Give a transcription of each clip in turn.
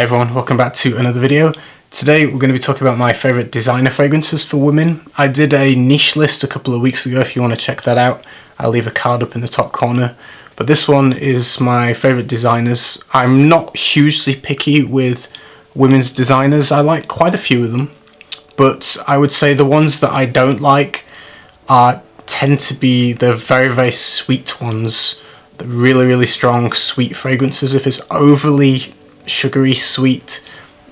Hey everyone, welcome back to another video. Today we're going to be talking about my favourite designer fragrances for women. I did a niche list a couple of weeks ago. If you want to check that out, I'll leave a card up in the top corner. But this one is my favourite designers. I'm not hugely picky with women's designers. I like quite a few of them. But I would say the ones that I don't like tend to be the very sweet ones. The really strong sweet fragrances. If it's overly sugary sweet,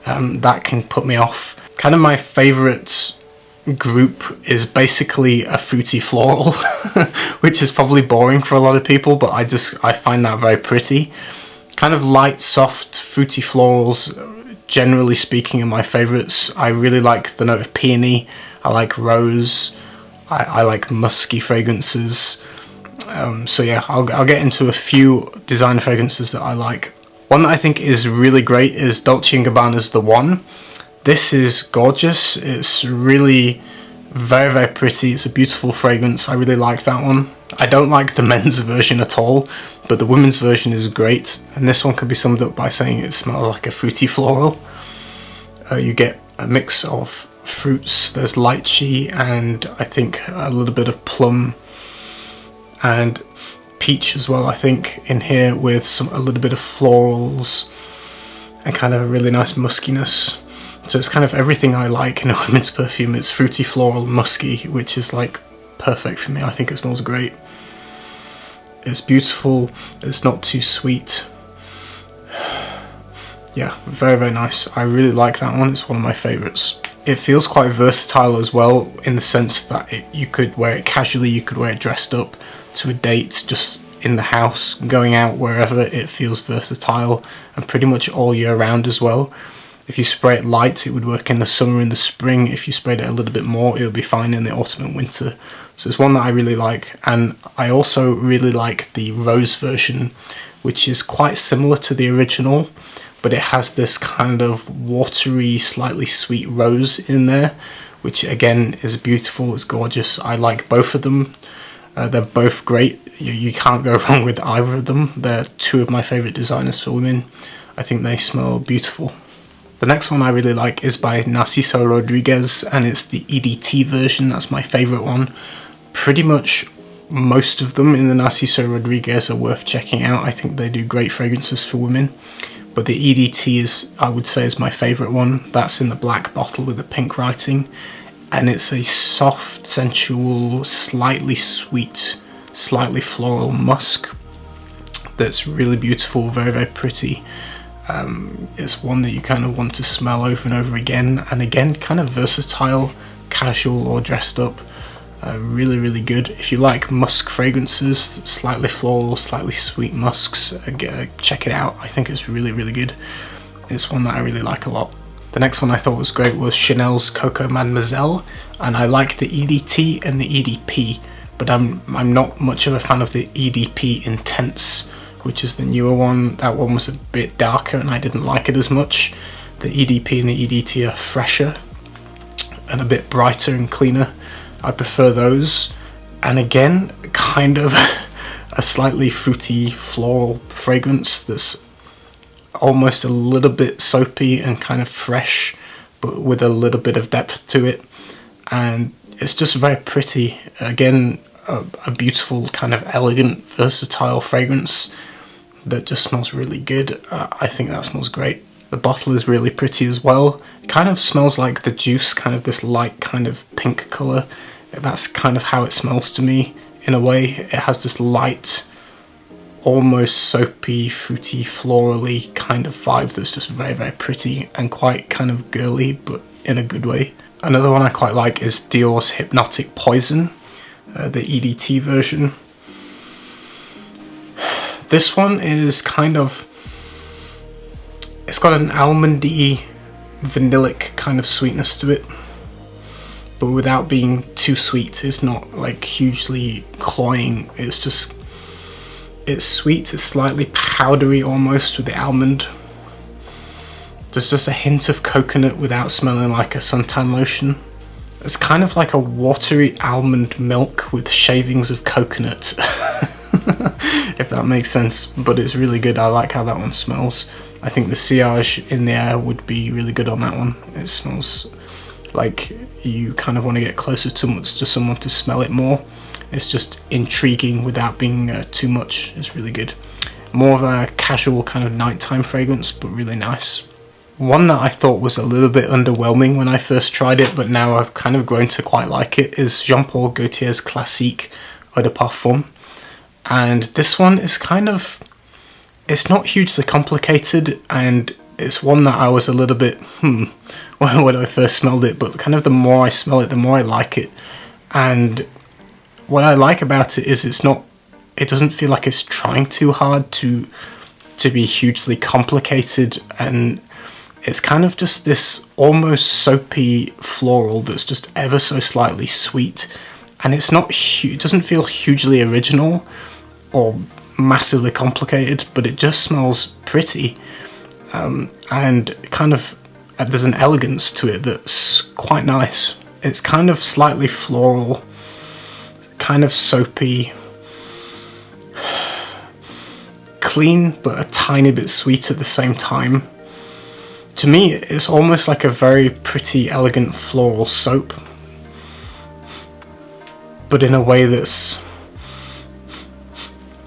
that can put me off. Kind of my favourite group is basically a fruity floral, which is probably boring for a lot of people, but I find that very pretty. Kind of light, soft, fruity florals, generally speaking, are my favourites. I really like the note of peony. I like rose. I like musky fragrances. So yeah, I'll get into a few designer fragrances that I like. One that I think is really great is Dolce Gabbana's The One. This is gorgeous. It's really very pretty. It's a beautiful fragrance. I really like that one. I don't like the men's version at all, but the women's version is great. And this one can be summed up by saying it smells like a fruity floral. You get a mix of fruits. There's lychee and I think a little bit of plum and peach as well, I think, in here, with a little bit of florals and kind of a really nice muskiness. So it's kind of everything I like in a women's perfume. It's fruity, floral, musky, which is like perfect for me. I think it smells great. It's beautiful. It's not too sweet. Yeah, very nice. I really like that one. It's one of my favorites. It feels quite versatile as well, in the sense that you could wear it casually, you could wear it dressed up to a date, just in the house, going out, wherever. It feels versatile and pretty much all year round as well. If you spray it light, it would work in the summer and the spring. If you sprayed it a little bit more, it would be fine in the autumn and winter. So it's one that I really like. And I also really like the rose version, which is quite similar to the original, but it has this kind of watery, slightly sweet rose in there, which again is beautiful. It's gorgeous. I like both of them. They're both great. You can't go wrong with either of them. They're two of my favourite designers for women. I think they smell beautiful. The next one I really like is by Narciso Rodriguez, and it's the EDT version. That's my favourite one. Pretty much most of them in the Narciso Rodriguez are worth checking out. I think they do great fragrances for women. But the EDT is, I would say, is my favourite one. That's in the black bottle with the pink writing. And it's a soft, sensual, slightly sweet, slightly floral musk that's really beautiful, very pretty. It's one that you kind of want to smell over and over again, and again, kind of versatile, casual or dressed up. Really good. If you like musk fragrances, slightly floral, slightly sweet musks, check it out. I think it's really good. It's one that I really like a lot. The next one I thought was great was Chanel's Coco Mademoiselle, and I like the EDT and the EDP, but I'm not much of a fan of the EDP Intense, which is the newer one. That one was a bit darker and I didn't like it as much. The EDP and the EDT are fresher and a bit brighter and cleaner. I prefer those. And again, kind of a slightly fruity floral fragrance that's almost a little bit soapy and kind of fresh, but with a little bit of depth to it. And it's just very pretty. Again, a beautiful, kind of elegant, versatile fragrance that just smells really good. I think that smells great. The bottle is really pretty as well. It kind of smells like the juice, kind of this light kind of pink colour. That's kind of how it smells to me, in a way. It has this light, almost soapy, fruity, florally kind of vibe that's just very pretty and quite kind of girly, but in a good way. Another one I quite like is Dior's Hypnotic Poison, the EDT version. This one is kind of, it's got an almondy, vanillic kind of sweetness to it, but without being too sweet. It's not like hugely cloying. It's just, it's sweet. It's slightly powdery almost with the almond. There's just a hint of coconut without smelling like a suntan lotion. It's kind of like a watery almond milk with shavings of coconut. If that makes sense, but it's really good. I like how that one smells. I think the sillage in the air would be really good on that one. It smells like you kind of want to get closer to someone to smell it more. It's just intriguing without being too much. It's really good. More of a casual kind of nighttime fragrance, but really nice. One that I thought was a little bit underwhelming when I first tried it, but now I've kind of grown to quite like it, is Jean Paul Gaultier's Classique Eau de Parfum. And this one is kind of, it's not hugely complicated, and it's one that I was a little bit, when I first smelled it, but kind of the more I smell it, the more I like it. And what I like about it is it doesn't feel like it's trying too hard to be hugely complicated, and it's kind of just this almost soapy floral that's just ever so slightly sweet, and it's not it doesn't feel hugely original or massively complicated, but it just smells pretty, and kind of there's an elegance to it that's quite nice. It's kind of slightly floral, kind of soapy, clean but a tiny bit sweet at the same time. To me, it's almost like a very pretty, elegant floral soap, but in a way that's,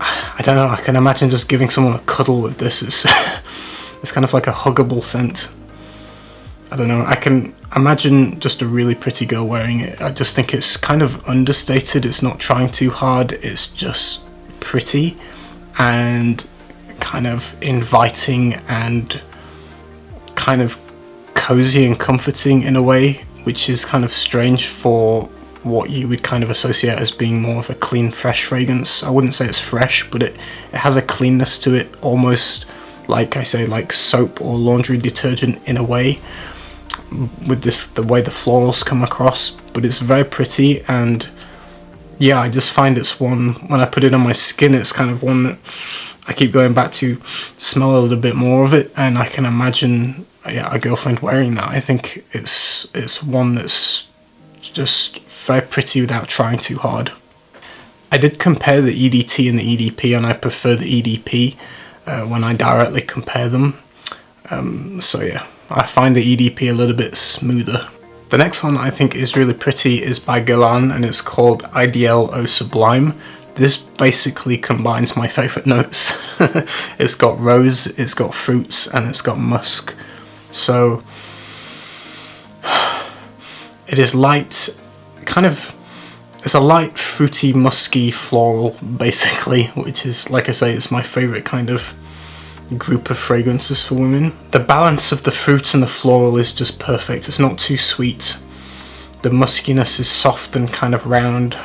I don't know, I can imagine just giving someone a cuddle with this. It's kind of like a huggable scent. I don't know, I can imagine just a really pretty girl wearing it. I just think it's kind of understated, it's not trying too hard, it's just pretty and kind of inviting and kind of cozy and comforting in a way, which is kind of strange for what you would kind of associate as being more of a clean, fresh fragrance. I wouldn't say it's fresh, but it has a cleanness to it, almost like I say, like soap or laundry detergent in a way, with the way the florals come across. But it's very pretty, and yeah, I just find it's one, when I put it on my skin, it's kind of one that I keep going back to smell a little bit more of it, and I can imagine a girlfriend wearing that. I think it's one that's just very pretty without trying too hard. I did compare the EDT and the EDP, and I prefer the EDP when I directly compare them. So yeah, I find the EDP a little bit smoother. The next one I think is really pretty is by Gillen, and it's called Ideal Eau Sublime. This basically combines my favourite notes. It's got rose, it's got fruits, and it's got musk. So it is light, kind of, it's a light, fruity, musky floral, basically, which is, like I say, it's my favourite kind of group of fragrances for women. The balance of the fruit and the floral is just perfect. It's not too sweet. The muskiness is soft and kind of round.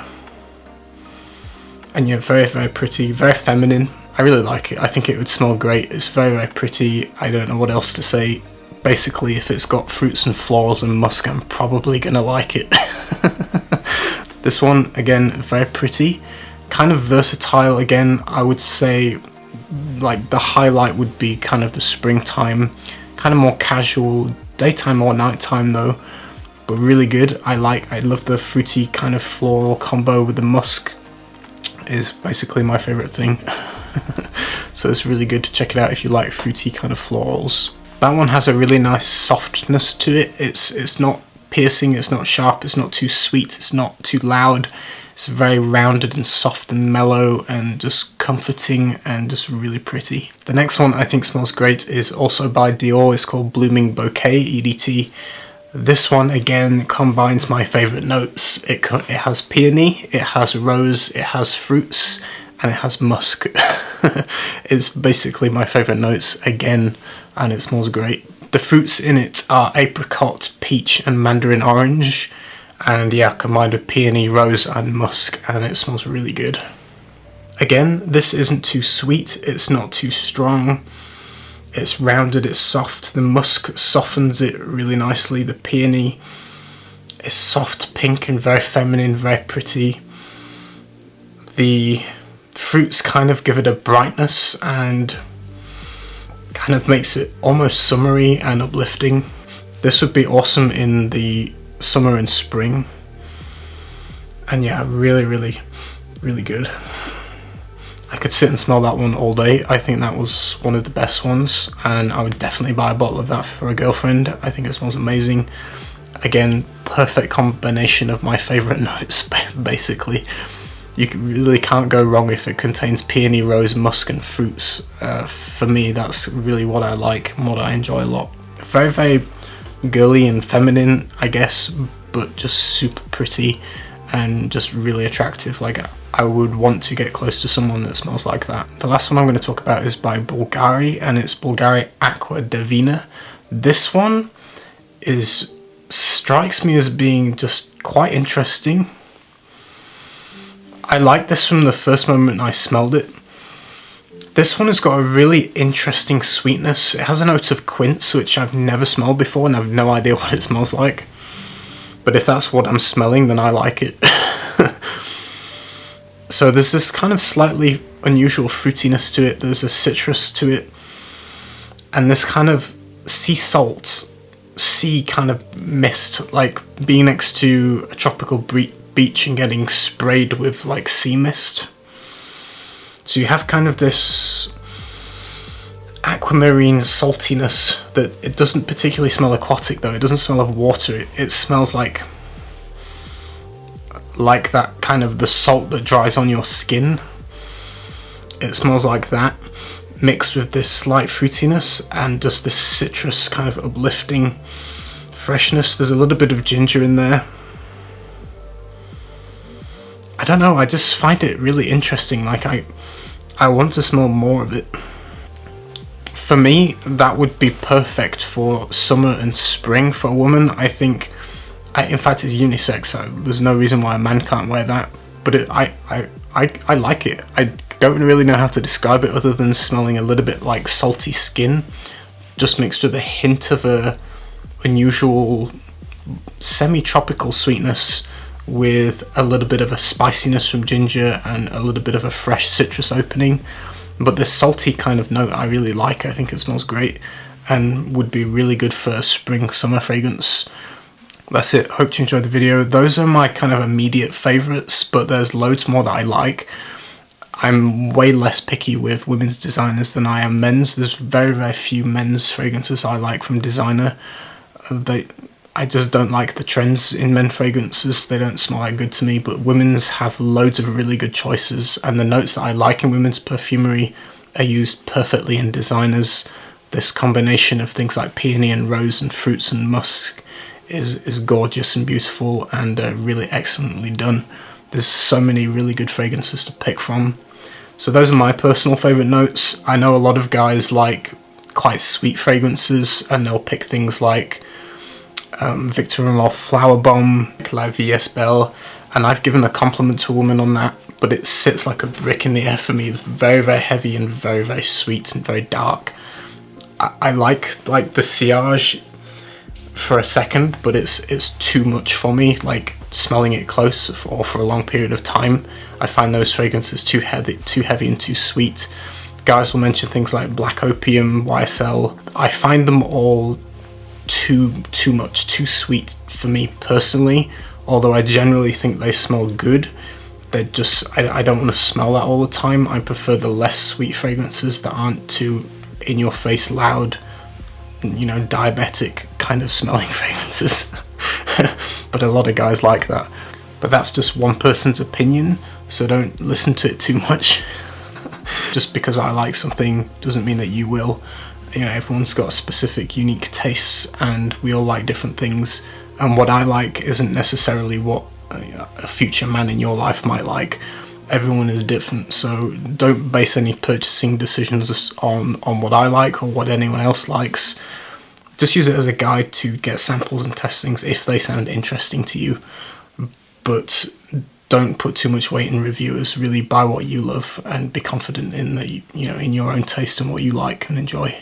And yeah, very, very pretty, very feminine. I really like it. I think it would smell great. It's very, very pretty. I don't know what else to say. Basically, if it's got fruits and florals and musk, I'm probably gonna like it. This one, again, very pretty. Kind of versatile again. I would say, like, the highlight would be kind of the springtime. Kind of more casual, daytime or nighttime though. But really good. I love the fruity kind of floral combo with the musk. Is basically my favourite thing. So it's really good to check it out if you like fruity kind of florals. That one has a really nice softness to it. It's not piercing, it's not sharp, it's not too sweet, it's not too loud. It's very rounded and soft and mellow and just comforting and just really pretty. The next one I think smells great is also by Dior. It's called Blooming Bouquet EDT. This one again combines my favourite notes. It has peony, it has rose, it has fruits, and it has musk. It's basically my favourite notes again, and it smells great. The fruits in it are apricot, peach, and mandarin orange, and yeah, combined with peony, rose, and musk, and it smells really good. Again, this isn't too sweet, it's not too strong. It's rounded, it's soft, the musk softens it really nicely, the peony is soft pink and very feminine, very pretty. The fruits kind of give it a brightness and kind of makes it almost summery and uplifting. This would be awesome in the summer and spring. And yeah, really, really, really good. I could sit and smell that one all day. I think that was one of the best ones, and I would definitely buy a bottle of that for a girlfriend. I think it smells amazing. Again, perfect combination of my favourite notes, basically. You really can't go wrong if it contains peony, rose, musk and fruits. For me, that's really what I like and what I enjoy a lot. Very, very girly and feminine, I guess, but just super pretty and just really attractive. Like, I would want to get close to someone that smells like that. The last one I'm going to talk about is by Bulgaria, and it's Bulgaria Aqua Divina. This one strikes me as being just quite interesting. I like this from the first moment I smelled it. This one has got a really interesting sweetness. It has a note of quince, which I've never smelled before, and I have no idea what it smells like. But if that's what I'm smelling, then I like it. So there's this kind of slightly unusual fruitiness to it. There's a citrus to it. And this kind of sea salt, sea kind of mist, like being next to a tropical beach and getting sprayed with like sea mist. So you have kind of this aquamarine saltiness that it doesn't particularly smell aquatic though. It doesn't smell of water. It smells like that kind of the salt that dries on your skin. It smells like that, mixed with this slight fruitiness and just this citrus kind of uplifting freshness. There's a little bit of ginger in there. I don't know, I just find it really interesting. Like, I want to smell more of it. For me, that would be perfect for summer and spring for a woman. I think, in fact, it's unisex, so there's no reason why a man can't wear that. But I like it. I don't really know how to describe it other than smelling a little bit like salty skin, just mixed with a hint of a unusual semi-tropical sweetness with a little bit of a spiciness from ginger and a little bit of a fresh citrus opening. But this salty kind of note I really like. I think it smells great and would be really good for a spring summer fragrance. That's it. Hope you enjoyed the video. Those are my kind of immediate favorites, but there's loads more that I like. I'm way less picky with women's designers than I am men's. There's very, very few men's fragrances I like from designer. I just don't like the trends in men fragrances. They don't smell that good to me, but women's have loads of really good choices, and the notes that I like in women's perfumery are used perfectly in designers. This combination of things like peony and rose and fruits and musk is gorgeous and beautiful and really excellently done. There's so many really good fragrances to pick from. So those are my personal favourite notes. I know a lot of guys like quite sweet fragrances, and they'll pick things like Victor Rolf Flower Bomb, La Vie Est Belle, and I've given a compliment to a woman on that, but it sits like a brick in the air for me. It's very, very heavy and very, very sweet and very dark. I like the sillage for a second, but it's too much for me, like smelling it close or for a long period of time. I find those fragrances too heavy and too sweet. Guys will mention things like Black Opium, YSL. I find them all too much, too sweet for me personally, although I generally think they smell good. They're just, I don't want to smell that all the time. I prefer the less sweet fragrances that aren't too in your face loud, you know, diabetic kind of smelling fragrances. But a lot of guys like that. But that's just one person's opinion, so don't listen to it too much. Just because I like something doesn't mean that you will. You know, everyone's got specific, unique tastes, and we all like different things. And what I like isn't necessarily what a future man in your life might like. Everyone is different, so don't base any purchasing decisions on what I like or what anyone else likes. Just use it as a guide to get samples and test things if they sound interesting to you. But don't put too much weight in reviewers. Really buy what you love and be confident in that, you know, in your own taste and what you like and enjoy.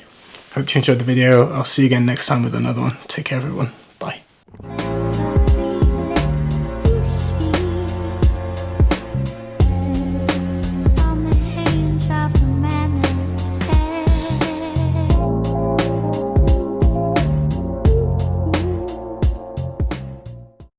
Hope you enjoyed the video. I'll see you again next time with another one. Take care, everyone. Bye.